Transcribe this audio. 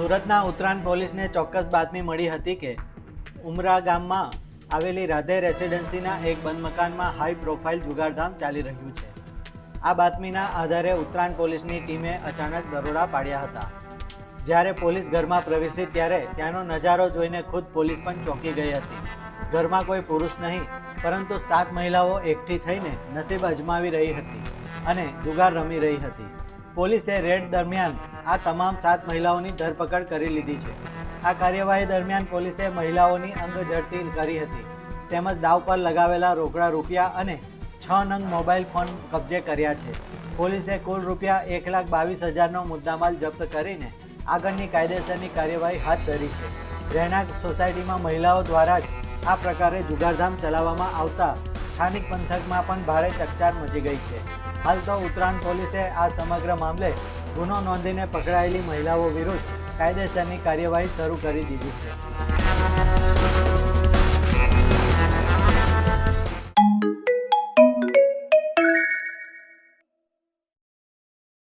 સુરતના ઉત્તરાયણ પોલીસને ચોક્કસ બાતમી મળી હતી કે ઉમરા ગામમાં આવેલી રાધે રેસિડેન્સીના એક બંધ મકાનમાં હાઈ પ્રોફાઇલ જુગારધામ ચાલી રહ્યું છે. આ બાતમીના આધારે ઉત્તરાયણ પોલીસની ટીમે અચાનક દરોડા પાડ્યા હતા. જ્યારે પોલીસ ઘરમાં પ્રવેશી ત્યારે ત્યાંનો નજારો જોઈને ખુદ પોલીસ પણ ચોંકી ગઈ હતી. ઘરમાં કોઈ પુરુષ નહીં પરંતુ 7 મહિલાઓ એકઠી થઈને નસીબ અજમાવી રહી હતી અને જુગાર રમી રહી હતી. પોલીસે રેડ દરમિયાન આ તમામ 7 મહિલાઓની ધરપકડ કરી લીધી છે. આ કાર્યવાહી દરમિયાન પોલીસે મહિલાઓની અંગ ઝડપી કરી હતી તેમજ દાવ પર લગાવેલા રોકડા રૂપિયા અને 6 નંગ મોબાઈલ ફોન કબજે કર્યા છે. પોલીસે કુલ રૂપિયા 1,22,000નો મુદ્દામાલ જપ્ત કરીને આગળની કાયદેસરની કાર્યવાહી હાથ ધરી છે. રહેણાંક સોસાયટીમાં મહિલાઓ દ્વારા જ આ પ્રકારે જુગારધામ ચલાવવામાં આવતા સ્થાનિક પંથકમાં પણ ભારે ચકચાર મચી ગઈ છે. હાલ તો ઉત્તરાયણ પોલીસે આ સમગ્ર મામલે ગુનો નોંધીને પકડાયેલી મહિલાઓ વિરુદ્ધ કાયદેસરની કાર્યવાહી શરૂ કરી દીધી છે.